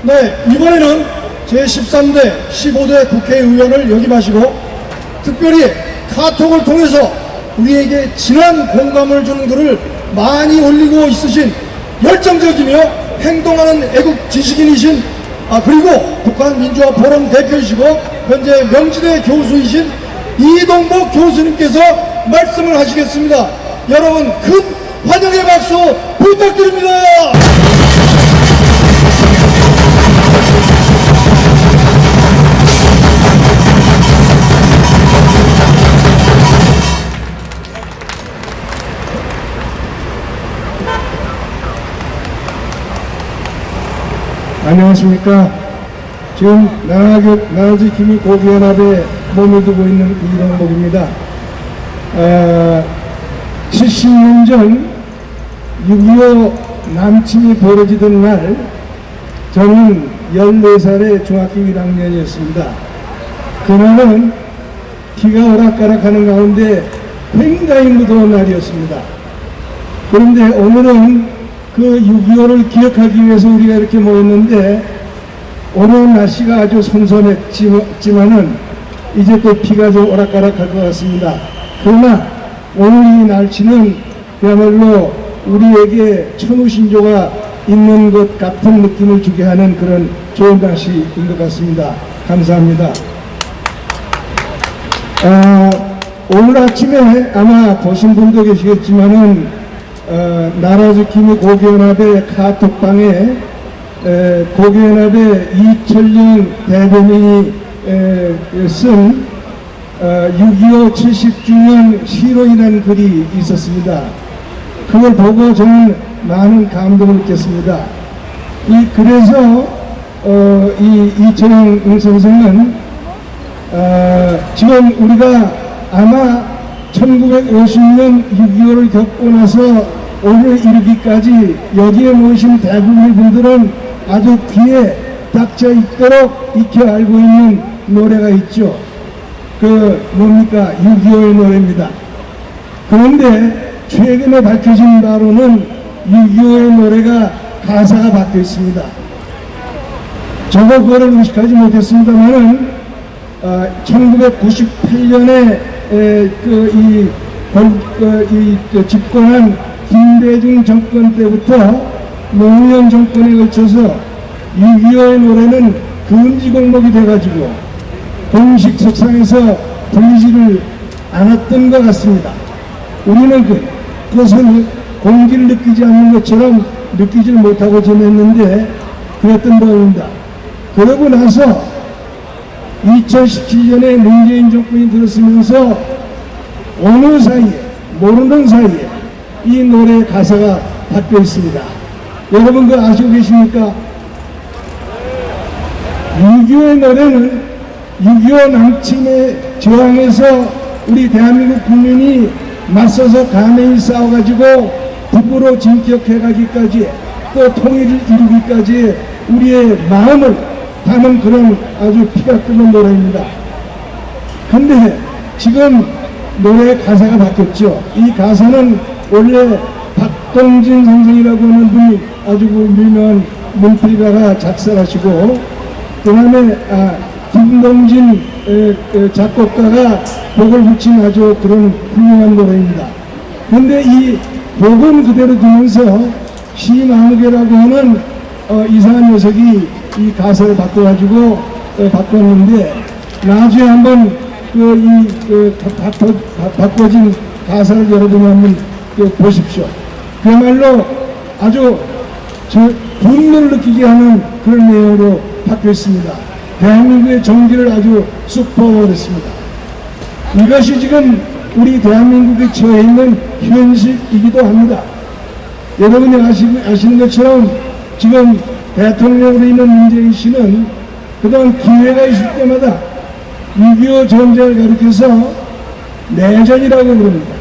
네, 이번에는 제13대, 15대 국회의원을 역임하시고 특별히 카톡을 통해서 우리에게 진한 공감을 주는 글을 많이 올리고 있으신 열정적이며 행동하는 애국 지식인이신 그리고 북한민주화포럼 대표이시고 현재 명지대 교수이신 이동복 교수님께서 말씀을 하시겠습니다. 여러분 큰 환영의 박수 부탁드립니다. 안녕하십니까. 지금 나라지킴이 고기연합에 몸을 두고 있는 이동복입니다. 70년 전 6.25 남침이 벌어지던 날 저는 14살의 중학교 1학년이었습니다. 그날은 비가 오락가락하는 가운데 굉장히 무더운 날이었습니다. 그런데 오늘은 그 6.25를 기억하기 위해서 우리가 이렇게 모였는데 오늘 날씨가 아주 선선했지만은 이제 또 비가 좀 오락가락할 것 같습니다. 그러나 오늘 이 날씨는 그야말로 우리에게 천우신조가 있는 것 같은 느낌을 주게 하는 그런 좋은 날씨인 것 같습니다. 감사합니다. 오늘 아침에 아마 보신 분도 계시겠지만은 나라지킴이 고기연합의 카톡방에 고기연합의 이철영 대변인이 쓴 6.25 70주년 시로이라는 글이 있었습니다. 그걸 보고 저는 많은 감동을 느꼈습니다. 이 글에서 이 이철영 선생은 지금 우리가 아마 1950년 6.25를 겪고 나서 오늘 이르기까지 여기에 모이신 대부분의 분들은 아주 귀에 닥쳐 있도록 익혀 알고 있는 노래가 있죠. 그 뭡니까? 6.25의 노래입니다. 그런데 최근에 밝혀진 바로는 6.25의 노래가 가사가 바뀌어 있습니다. 저도 그거를 의식하지 못했습니다만은 1998년에 집권한 김대중 정권 때부터 노무현 정권에 걸쳐서 6.25의 노래는 금지 공목이 돼가지고 공식 석상에서 불리지를 않았던 것 같습니다. 우리는 그것은 공기를 느끼지 않는 것처럼 느끼지를 못하고 지냈는데 그랬던 모양입니다. 그러고 나서 2017년에 문재인 정권이 들었으면서 어느 사이에 모르는 사이에 이 노래의 가사가 바뀌어 있습니다. 여러분 그거 아시고 계십니까? 6.25의 노래는 6.25 남침에 저항해서 우리 대한민국 국민이 맞서서 가만히 싸워가지고 북으로 진격해가기까지 또 통일을 이루기까지 우리의 마음을 담은 그런 아주 피가 끓는 노래입니다. 근데 지금 노래의 가사가 바뀌었죠. 이 가사는 원래 박동진 선생이라고 하는 분이 아주 유명한 문필가가 작사하시고 그 다음에 김동진 작곡가가 곡을 붙인 아주 그런 훌륭한 노래입니다. 근데 이 곡은 그대로 두면서 시마무개라고 하는 이상한 녀석이 이 가사를 바꿔가지고 바꿨는데 나중에 한번 바꿔진 가사를 여러분이 한번 보십시오. 그야말로 아주 분노를 느끼게 하는 그런 내용으로 바뀌어 있습니다. 대한민국의 정기를 아주 쑥 퍼버렸습니다. 이것이 지금 우리 대한민국에 처해 있는 현실이기도 합니다. 여러분이 아시는 것처럼 지금 대통령으로 있는 문재인 씨는 그동안 기회가 있을 때마다 6.25 전쟁을 가리켜서 내전이라고 부릅니다.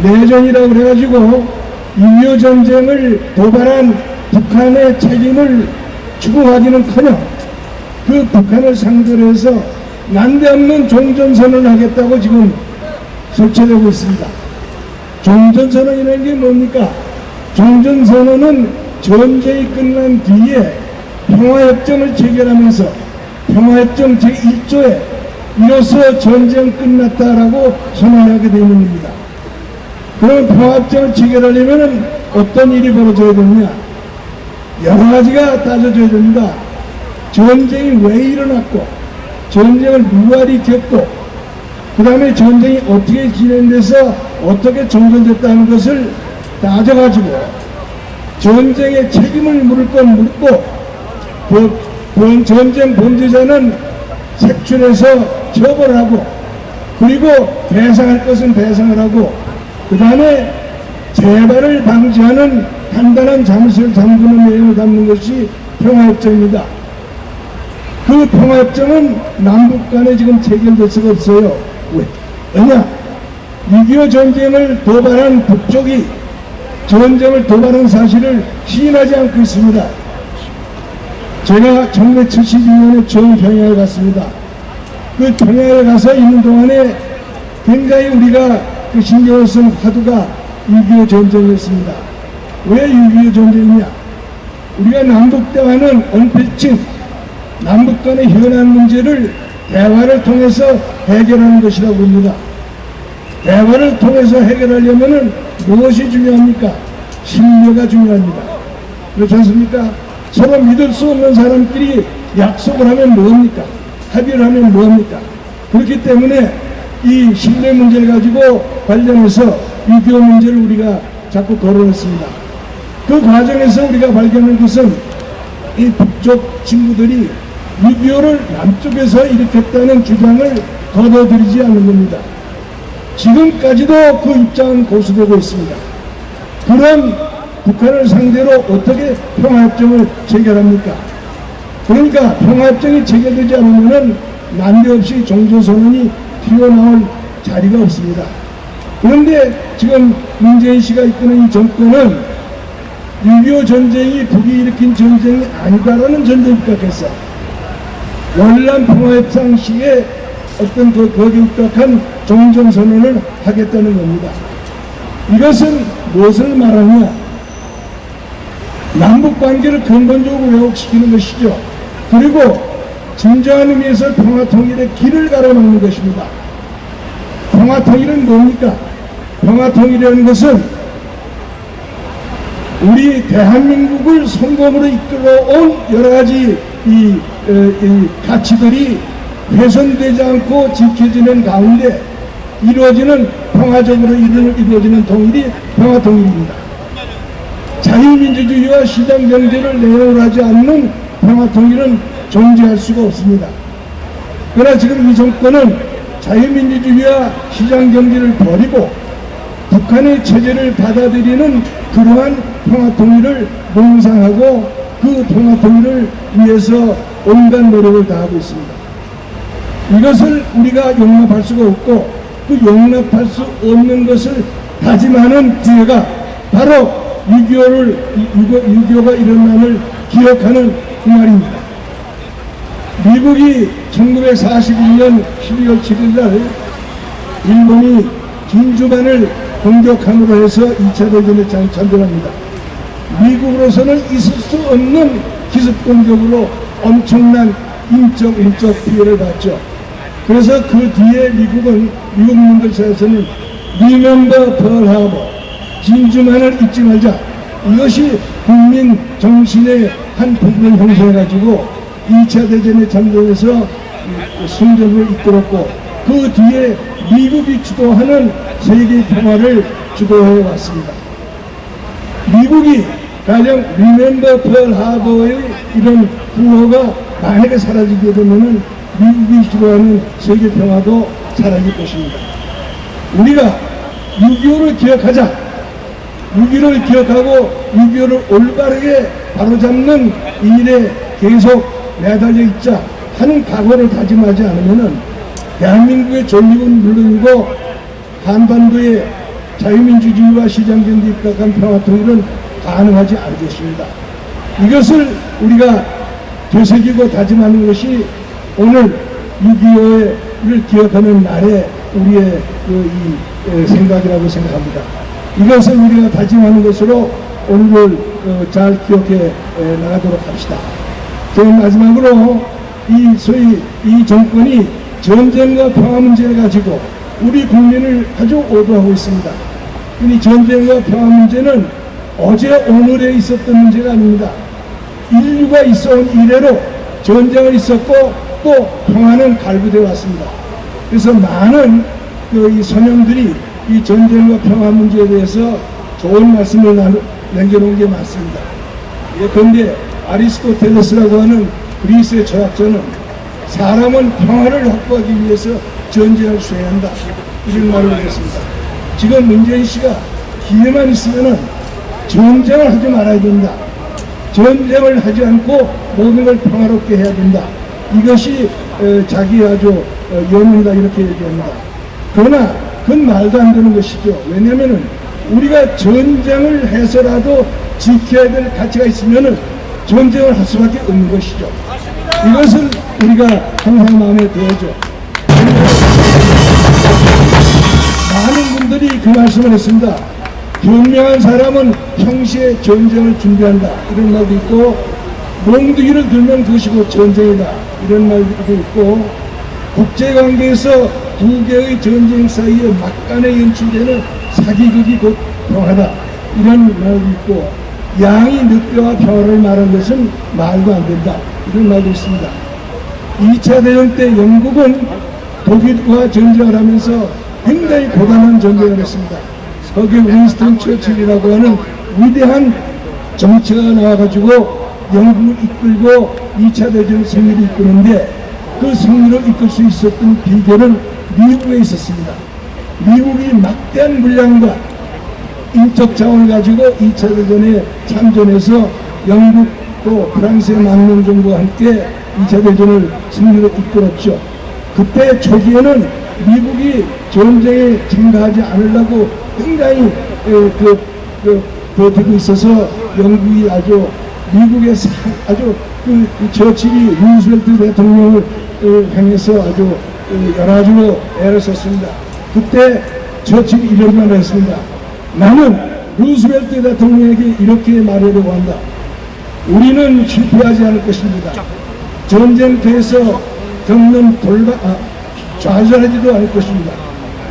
내전이라고 그래가지고 6.25 전쟁을 도발한 북한의 책임을 추구하기는커녕 그 북한을 상대로 해서 난데없는 종전선언을 하겠다고 지금 설치되고 있습니다. 종전선언이라는 게 뭡니까? 종전선언은 전쟁이 끝난 뒤에 평화협정을 체결하면서 평화협정 제1조에 이로써 전쟁 끝났다라고 선언하게 되는 겁니다. 그럼 평화협정을 체결하려면 어떤 일이 벌어져야 되느냐? 여러 가지가 따져져야 됩니다. 전쟁이 왜 일어났고, 전쟁을 누가 일으켰고, 그 다음에 전쟁이 어떻게 진행돼서 어떻게 종전됐다는 것을 따져가지고 전쟁의 책임을 물을 건 물고, 전쟁 범죄자는 색출해서 처벌하고, 그리고 배상할 것은 배상을 하고, 그 다음에 재발을 방지하는 간단한 자물쇠를 잠그는 내용을 담는 것이 평화협정입니다. 그 평화협정은 남북 간에 지금 체결될 수가 없어요. 왜냐? 6.25 전쟁을 도발한 북쪽이 전쟁을 도발한 사실을 시인하지 않고 있습니다. 제가 1972년에 처음 평양에 갔습니다. 그 평양에 가서 있는 동안에 굉장히 우리가 그 신경을 쓴 화두가 6.25 전쟁이었습니다. 왜 6.25 전쟁이냐? 우리가 남북 대화는 언필칭 남북 간의 현안 문제를 대화를 통해서 해결하는 것이라고 봅니다. 대화를 통해서 해결하려면 무엇이 중요합니까? 신뢰가 중요합니다. 그렇지 않습니까? 서로 믿을 수 없는 사람끼리 약속을 하면 뭐합니까? 합의를 하면 뭐합니까? 그렇기 때문에 이 신뢰 문제를 가지고 관련해서 6.25 문제를 우리가 자꾸 거론했습니다. 그 과정에서 우리가 발견한 것은 이 북쪽 친구들이 6.25를 남쪽에서 일으켰다는 주장을 거둬들이지 않는 겁니다. 지금까지도 그 입장은 고수되고 있습니다. 그런 북한을 상대로 어떻게 평화협정을 체결합니까? 그러니까 평화협정이 체결되지 않으면 난데없이 종전선언이 튀어나올 자리가 없습니다. 그런데 지금 문재인 씨가 이끄는 이 정권은 6.25 전쟁이 북이 일으킨 전쟁이 아니다라는 전제 입각했어. 월남 평화협상 시에 어떤 거기에 입각한 종전선언을 하겠다는 겁니다. 이것은 무엇을 말하냐? 남북관계를 근본적으로 왜곡시키는 것이죠. 그리고 진정한 의미에서 평화통일의 길을 가로막는 것입니다. 평화통일은 뭡니까? 평화통일이라는 것은 우리 대한민국을 성공으로 이끌어온 여러 가지 이 가치들이 훼손되지 않고 지켜지는 가운데 이루어지는 평화적으로 이루어지는 통일이 평화통일입니다. 자유민주주의와 시장경제를 내용을 하지 않는 평화통일은 존재할 수가 없습니다. 그러나 지금 이 정권은 자유민주주의와 시장경제를 버리고 북한의 체제를 받아들이는 그러한 평화통일을 몽상하고 그 평화통일을 위해서 온갖 노력을 다하고 있습니다. 이것을 우리가 용납할 수가 없고 그 용납할 수 없는 것을 다짐하는 기회가 바로 6.25가 일어난 날을 기억하는 그날입니다. 미국이 1942년 12월 7일 날 일본이 진주만을 공격함으로 해서 2차 대전에 참전합니다. 미국으로서는 있을 수 없는 기습 공격으로 엄청난 인적 피해를 봤죠. 그래서 그 뒤에 미국 민들 사이에서는 Remember Pearl Harbor, 진주만을 잊지 말자. 이것이 국민 정신의 한 부분을 형성해가지고 2차 대전에 참전해서 승전을 이끌었고 그 뒤에 미국이 주도하는 세계 평화를 주도해 왔습니다. 미국이 가령 Remember Pearl Harbor의 이런 구호가 만약에 사라지게 되면은 미국이 주도하는 세계 평화도 사라질 것입니다. 우리가 6.25를 기억하자. 6.25를 기억하고 6.25를 올바르게 바로잡는 일에 계속 매달려 있자 하는 각오를 다짐하지 않으면은 대한민국의 존립은 물론이고 한반도의 자유민주주의와 시장경제 입각한 평화통일은 가능하지 않을 것입니다. 이것을 우리가 되새기고 다짐하는 것이 오늘 6.25를 기억하는 날에 우리의 이 생각이라고 생각합니다. 이것을 우리가 다짐하는 것으로 오늘을 잘 기억해 나가도록 합시다. 저는 마지막으로 소위 이 정권이 전쟁과 평화 문제를 가지고 우리 국민을 아주 오도하고 있습니다. 이 전쟁과 평화 문제는 어제 오늘에 있었던 문제가 아닙니다. 인류가 있어온 이래로 전쟁은 있었고 또 평화는 갈구되어 왔습니다. 그래서 많은 이 선영들이 이 전쟁과 평화 문제에 대해서 좋은 말씀을 남겨놓은 게 많습니다. 그런데 아리스토텔레스라고 하는 그리스의 철학자는 사람은 평화를 확보하기 위해서 전쟁을 수행해야 한다, 이런 말을 했습니다. 지금 문재인 씨가 기회만 있으면은 전쟁을 하지 말아야 된다. 전쟁을 하지 않고 모든 걸 평화롭게 해야 된다. 이것이 자기 아주 연문이다, 이렇게 얘기합니다. 그러나 그건 말도 안 되는 것이죠. 왜냐하면 우리가 전쟁을 해서라도 지켜야 될 가치가 있으면은 전쟁을 할 수밖에 없는 것이죠. 이것을 우리가 항상 마음에 두어야죠. 많은 분들이 그 말씀을 했습니다. 현명한 사람은 평시에 전쟁을 준비한다, 이런 말도 있고, 몽둥이를 들면 그것이 곧 전쟁이다, 이런 말도 있고, 국제관계에서 두 개의 전쟁 사이에 막간에 연출되는 사기극이 곧 평화다, 이런 말도 있고, 양이 늑대와 평화를 말한 것은 말도 안 된다, 이런 말도 있습니다. 2차 대전 때 영국은 독일과 전쟁을 하면서 굉장히 고단한 전쟁을 했습니다. 거기에 윈스턴 처칠이라고 하는 위대한 정치가 나와가지고 영국을 이끌고 2차 대전 승리를 이끄는데, 그 승리를 이끌 수 있었던 비결은 미국에 있었습니다. 미국이 막대한 물량과 인적 자원을 가지고 2차 대전에 참전해서 영국 또 프랑스의 망명 정부와 함께 2차 대전을 승리로 이끌었죠. 그때 초기에는 미국이 전쟁에 참가하지 않으려고 굉장히 버티고 있어서 영국이 아주 미국의 아주 처칠이 루스벨트 대통령을 향해서 아주 여러 가지로 애를 썼습니다. 그때 처칠이 이런 말을 했습니다. 나는 루스벨트 대통령에게 이렇게 말하려고 한다. 우리는 실패하지 않을 것입니다. 전쟁터에서 겪는 좌절하지도 않을 것입니다.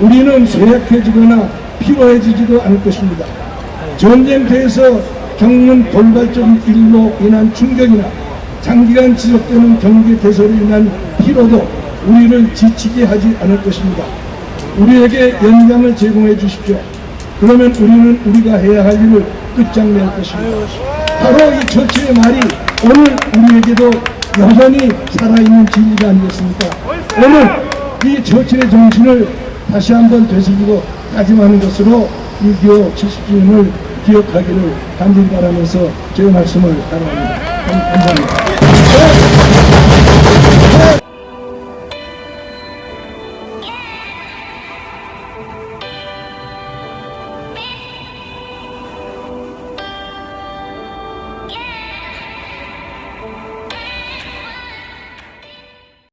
우리는 쇠약해지거나 피로해지지도 않을 것입니다. 전쟁터에서 겪는 돌발적 일로 인한 충격이나 장기간 지속되는 경계 대설로 인한 피로도 우리를 지치게 하지 않을 것입니다. 우리에게 연장을 제공해 주십시오. 그러면 우리는 우리가 해야 할 일을 끝장낼 것입니다. 바로 이 처치의 말이 오늘 우리에게도 여전히 살아있는 진리가 아니겠습니까? 오늘 이 처치의 정신을 다시 한번 되새기고 다짐하는 것으로 6.25 70주년을 기억하기를 간절히 바라면서 제 말씀을 따라합니다. 감사합니다.